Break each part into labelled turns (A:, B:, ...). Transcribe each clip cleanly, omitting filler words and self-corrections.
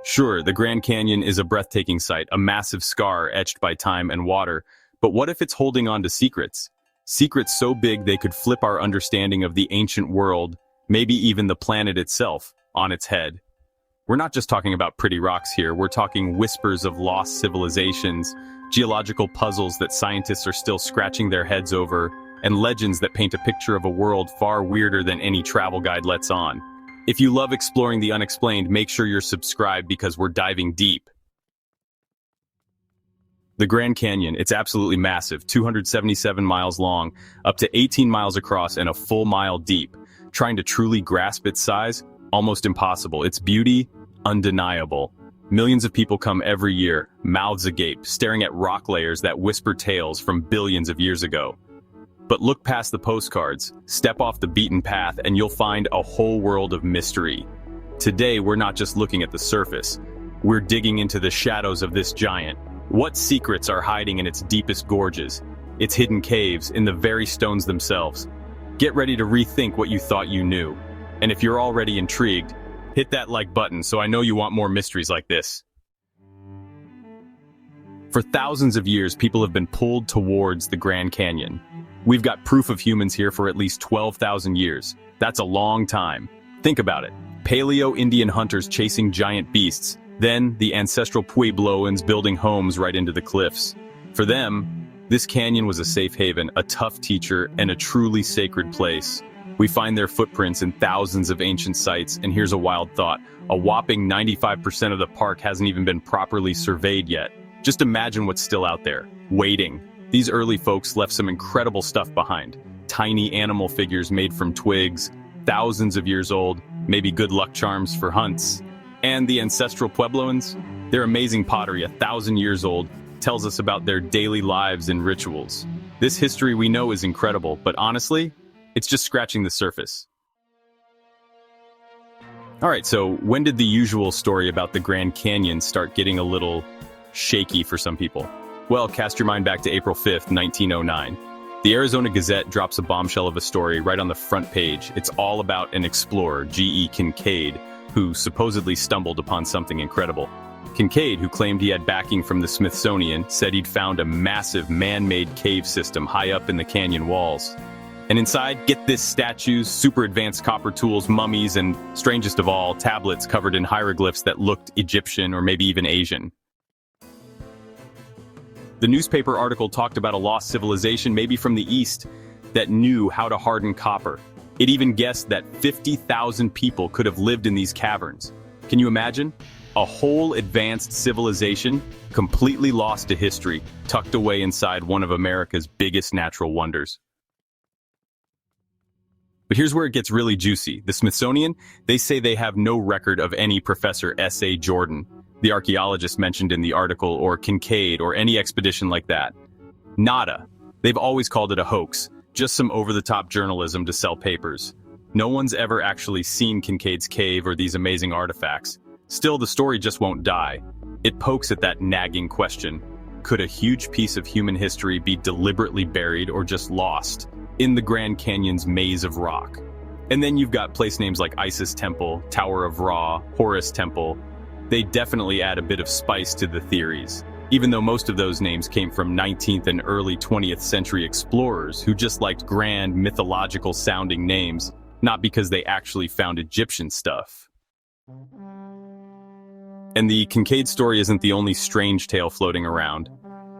A: Sure, the Grand Canyon is a breathtaking sight, a massive scar etched by time and water, but what if it's holding on to secrets? Secrets so big they could flip our understanding of the ancient world, maybe even the planet itself, on its head. We're not just talking about pretty rocks here, we're talking whispers of lost civilizations, geological puzzles that scientists are still scratching their heads over, and legends that paint a picture of a world far weirder than any travel guide lets on. If you love exploring the unexplained, make sure you're subscribed because we're diving deep. The Grand Canyon, it's absolutely massive, 277 miles long, up to 18 miles across and a full mile deep. Trying to truly grasp its size? Almost impossible. Its beauty? Undeniable. Millions of people come every year, mouths agape, staring at rock layers that whisper tales from billions of years ago. But look past the postcards, step off the beaten path, and you'll find a whole world of mystery. Today, we're not just looking at the surface. We're digging into the shadows of this giant. What secrets are hiding in its deepest gorges, its hidden caves, in the very stones themselves? Get ready to rethink what you thought you knew. And if you're already intrigued, hit that like button so I know you want more mysteries like this. For thousands of years, people have been pulled towards the Grand Canyon. We've got proof of humans here for at least 12,000 years. That's a long time. Think about it. Paleo-Indian hunters chasing giant beasts, then the ancestral Puebloans building homes right into the cliffs. For them, this canyon was a safe haven, a tough teacher, and a truly sacred place. We find their footprints in thousands of ancient sites, and here's a wild thought. A whopping 95% of the park hasn't even been properly surveyed yet. Just imagine what's still out there, waiting. These early folks left some incredible stuff behind. Tiny animal figures made from twigs, thousands of years old, maybe good luck charms for hunts. And the ancestral Puebloans? Their amazing pottery, 1,000 years old, tells us about their daily lives and rituals. This history we know is incredible, but honestly, it's just scratching the surface. Alright, so when did the usual story about the Grand Canyon start getting a little shaky for some people? Well, cast your mind back to April 5th, 1909. The Arizona Gazette drops a bombshell of a story right on the front page. It's all about an explorer, G.E. Kincaid, who supposedly stumbled upon something incredible. Kincaid, who claimed he had backing from the Smithsonian, said he'd found a massive man-made cave system high up in the canyon walls. And inside, get this, statues, super advanced copper tools, mummies, and, strangest of all, tablets covered in hieroglyphs that looked Egyptian or maybe even Asian. The newspaper article talked about a lost civilization, maybe from the East, that knew how to harden copper. It even guessed that 50,000 people could have lived in these caverns. Can you imagine? A whole advanced civilization, completely lost to history, tucked away inside one of America's biggest natural wonders. But here's where it gets really juicy. The Smithsonian, they say they have no record of any Professor S.A. Jordan, the archaeologist mentioned in the article, or Kincaid, or any expedition like that. Nada. They've always called it a hoax, just some over-the-top journalism to sell papers. No one's ever actually seen Kincaid's cave or these amazing artifacts. Still, the story just won't die. It pokes at that nagging question. Could a huge piece of human history be deliberately buried or just lost in the Grand Canyon's maze of rock? And then you've got place names like Isis Temple, Tower of Ra, Horus Temple. They definitely add a bit of spice to the theories, even though most of those names came from 19th and early 20th century explorers who just liked grand, mythological-sounding names, not because they actually found Egyptian stuff. And the Kincaid story isn't the only strange tale floating around.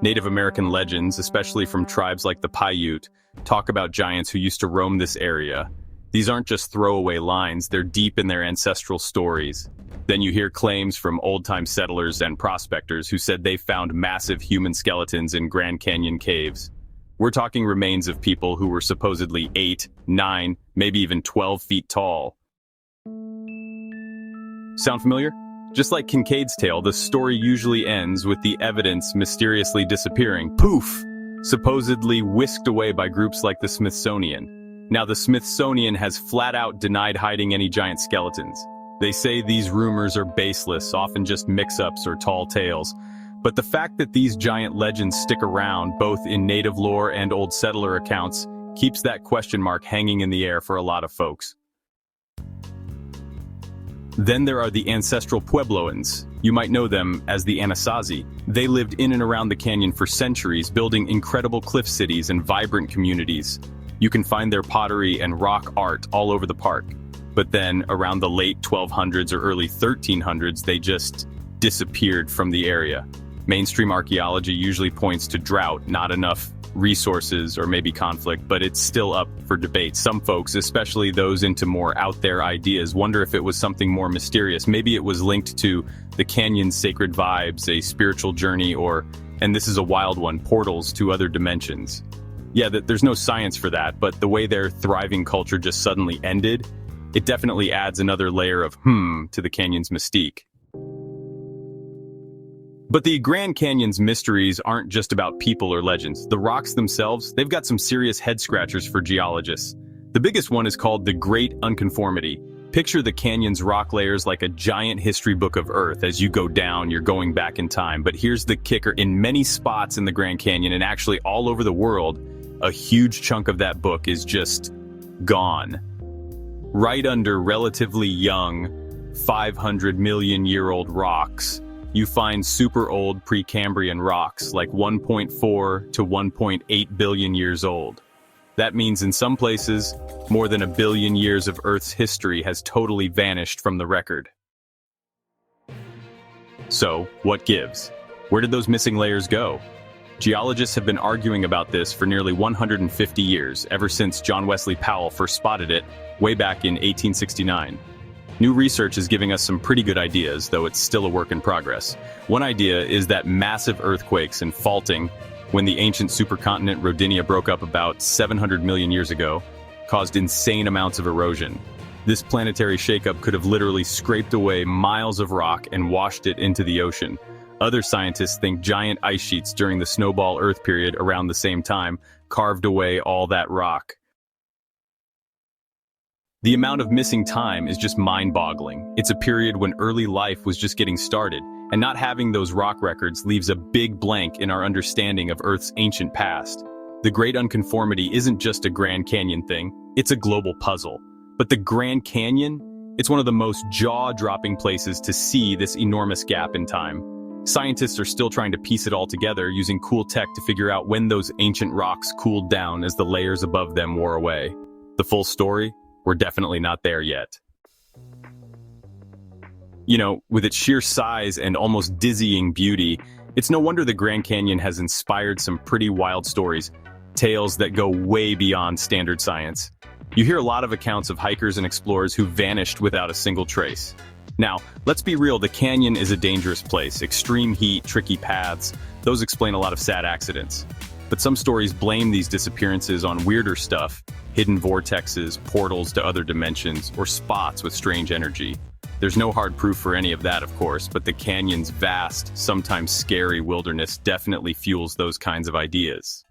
A: Native American legends, especially from tribes like the Paiute, talk about giants who used to roam this area. These aren't just throwaway lines, they're deep in their ancestral stories. Then you hear claims from old-time settlers and prospectors who said they found massive human skeletons in Grand Canyon caves. We're talking remains of people who were supposedly 8, 9, maybe even 12 feet tall. Sound familiar? Just like Kincaid's tale, the story usually ends with the evidence mysteriously disappearing. Poof! Supposedly whisked away by groups like the Smithsonian. Now, the Smithsonian has flat out denied hiding any giant skeletons. They say these rumors are baseless, often just mix-ups or tall tales. But the fact that these giant legends stick around, both in native lore and old settler accounts, keeps that question mark hanging in the air for a lot of folks. Then there are the ancestral Puebloans. You might know them as the Anasazi. They lived in and around the canyon for centuries, building incredible cliff cities and vibrant communities. You can find their pottery and rock art all over the park. But then, around the late 1200s or early 1300s, they just disappeared from the area. Mainstream archaeology usually points to drought, not enough resources, or maybe conflict, but it's still up for debate. Some folks, especially those into more out-there ideas, wonder if it was something more mysterious. Maybe it was linked to the canyon's sacred vibes, a spiritual journey, or, and this is a wild one, portals to other dimensions. Yeah, there's no science for that, but the way their thriving culture just suddenly ended, it definitely adds another layer of to the canyon's mystique. But the Grand Canyon's mysteries aren't just about people or legends. The rocks themselves, they've got some serious head-scratchers for geologists. The biggest one is called the Great Unconformity. Picture the canyon's rock layers like a giant history book of Earth. As you go down, you're going back in time. But here's the kicker. In many spots in the Grand Canyon, and actually all over the world, a huge chunk of that book is just gone. Right under relatively young, 500-million-year-old rocks, you find super old Precambrian rocks like 1.4 to 1.8 billion years old. That means in some places, more than 1 billion years of Earth's history has totally vanished from the record. So, what gives? Where did those missing layers go? Geologists have been arguing about this for nearly 150 years, ever since John Wesley Powell first spotted it, way back in 1869. New research is giving us some pretty good ideas, though it's still a work in progress. One idea is that massive earthquakes and faulting, when the ancient supercontinent Rodinia broke up about 700 million years ago, caused insane amounts of erosion. This planetary shakeup could have literally scraped away miles of rock and washed it into the ocean. Other scientists think giant ice sheets during the snowball Earth period around the same time carved away all that rock. The amount of missing time is just mind-boggling. It's a period when early life was just getting started, and not having those rock records leaves a big blank in our understanding of Earth's ancient past. The Great Unconformity isn't just a Grand Canyon thing, it's a global puzzle. But the Grand Canyon, it's one of the most jaw-dropping places to see this enormous gap in time. Scientists are still trying to piece it all together using cool tech to figure out when those ancient rocks cooled down as the layers above them wore away. The full story? We're definitely not there yet. You know, with its sheer size and almost dizzying beauty, it's no wonder the Grand Canyon has inspired some pretty wild stories, tales that go way beyond standard science. You hear a lot of accounts of hikers and explorers who vanished without a single trace. Now, let's be real, the canyon is a dangerous place. Extreme heat, tricky paths, those explain a lot of sad accidents. But some stories blame these disappearances on weirder stuff, hidden vortexes, portals to other dimensions, or spots with strange energy. There's no hard proof for any of that, of course, but the canyon's vast, sometimes scary wilderness definitely fuels those kinds of ideas.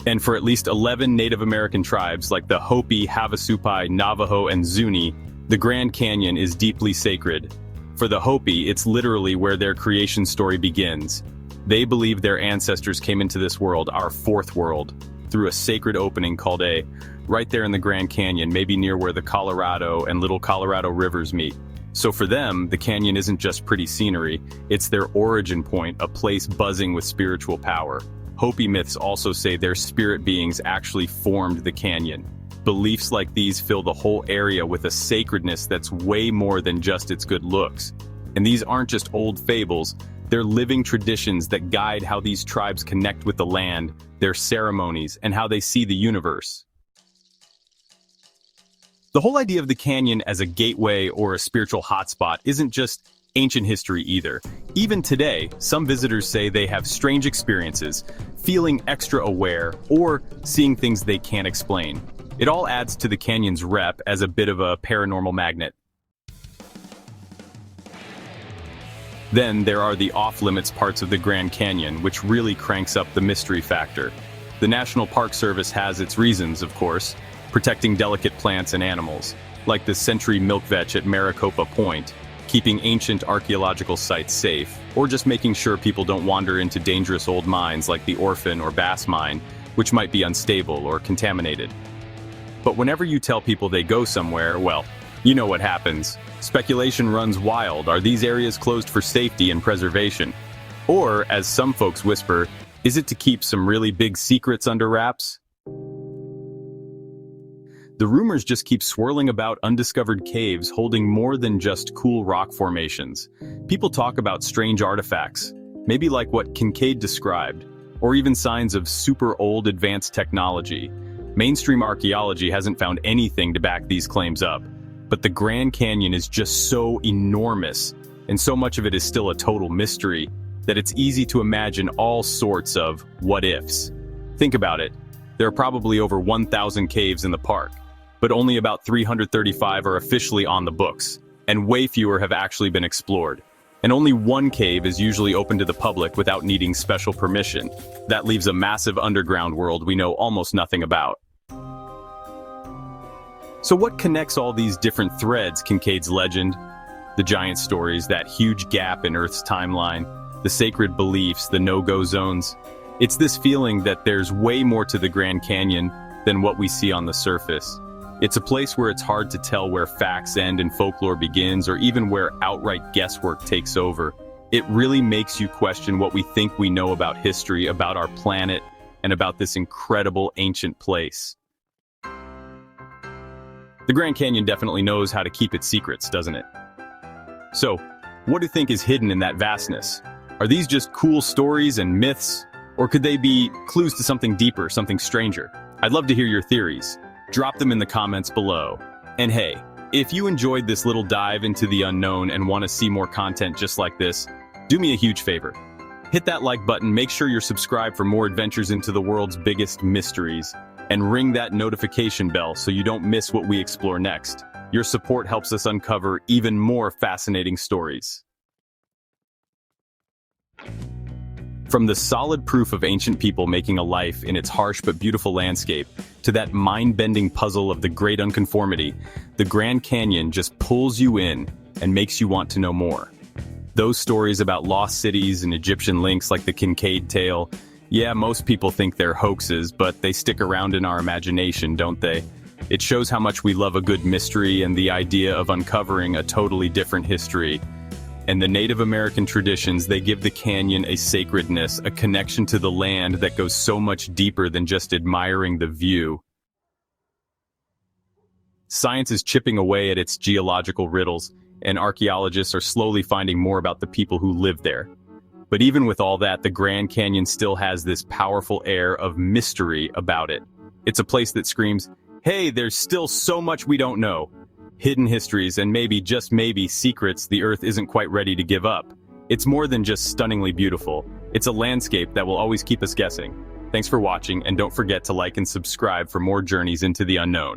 A: And for at least 11 Native American tribes like the Hopi, Havasupai, Navajo, and Zuni, the Grand Canyon is deeply sacred. For the Hopi, it's literally where their creation story begins. They believe their ancestors came into this world, our fourth world, through a sacred opening called right there in the Grand Canyon, maybe near where the Colorado and Little Colorado rivers meet. So for them, the canyon isn't just pretty scenery, it's their origin point, a place buzzing with spiritual power. Hopi myths also say their spirit beings actually formed the canyon. Beliefs like these fill the whole area with a sacredness that's way more than just its good looks. And these aren't just old fables, they're living traditions that guide how these tribes connect with the land, their ceremonies, and how they see the universe. The whole idea of the canyon as a gateway or a spiritual hotspot isn't just ancient history either. Even today, some visitors say they have strange experiences, feeling extra aware, or seeing things they can't explain. It all adds to the canyon's rep as a bit of a paranormal magnet. Then there are the off-limits parts of the Grand Canyon, which really cranks up the mystery factor. The National Park Service has its reasons, of course, protecting delicate plants and animals, like the century milkvetch at Maricopa Point, keeping ancient archaeological sites safe, or just making sure people don't wander into dangerous old mines like the Orphan or Bass Mine, which might be unstable or contaminated. But whenever you tell people they go somewhere, well, You know what happens. Speculation runs wild. Are these areas closed for safety and preservation? Or, as some folks whisper, is it to keep some really big secrets under wraps? The rumors just keep swirling about undiscovered caves holding more than just cool rock formations. People talk about strange artifacts, maybe like what Kincaid described, or even signs of super old advanced technology. Mainstream archaeology hasn't found anything to back these claims up, but the Grand Canyon is just so enormous, and so much of it is still a total mystery, that it's easy to imagine all sorts of what-ifs. Think about it. There are probably over 1,000 caves in the park, but only about 335 are officially on the books, and way fewer have actually been explored. And only one cave is usually open to the public without needing special permission. That leaves a massive underground world we know almost nothing about. So what connects all these different threads, Kincaid's legend? The giant stories, that huge gap in Earth's timeline, the sacred beliefs, the no-go zones. It's this feeling that there's way more to the Grand Canyon than what we see on the surface. It's a place where it's hard to tell where facts end and folklore begins, or even where outright guesswork takes over. It really makes you question what we think we know about history, about our planet, and about this incredible ancient place. The Grand Canyon definitely knows how to keep its secrets, doesn't it? So, what do you think is hidden in that vastness? Are these just cool stories and myths? Or could they be clues to something deeper, something stranger? I'd love to hear your theories. Drop them in the comments below. And hey, if you enjoyed this little dive into the unknown and want to see more content just like this, do me a huge favor. Hit that like button, make sure you're subscribed for more adventures into the world's biggest mysteries, and ring that notification bell so you don't miss what we explore next. Your support helps us uncover even more fascinating stories. From the solid proof of ancient people making a life in its harsh but beautiful landscape, to that mind-bending puzzle of the Great Unconformity, the Grand Canyon just pulls you in and makes you want to know more. Those stories about lost cities and Egyptian links like the Kincaid tale, yeah, most people think they're hoaxes, but they stick around in our imagination, don't they? It shows how much we love a good mystery and the idea of uncovering a totally different history. And the Native American traditions, they give the canyon a sacredness, a connection to the land that goes so much deeper than just admiring the view. Science is chipping away at its geological riddles, and archaeologists are slowly finding more about the people who live there. But even with all that, the Grand Canyon still has this powerful air of mystery about it. It's a place that screams, hey, there's still so much we don't know. Hidden histories and maybe, just maybe, secrets the Earth isn't quite ready to give up. It's more than just stunningly beautiful. It's a landscape that will always keep us guessing. Thanks for watching, and don't forget to like and subscribe for more journeys into the unknown.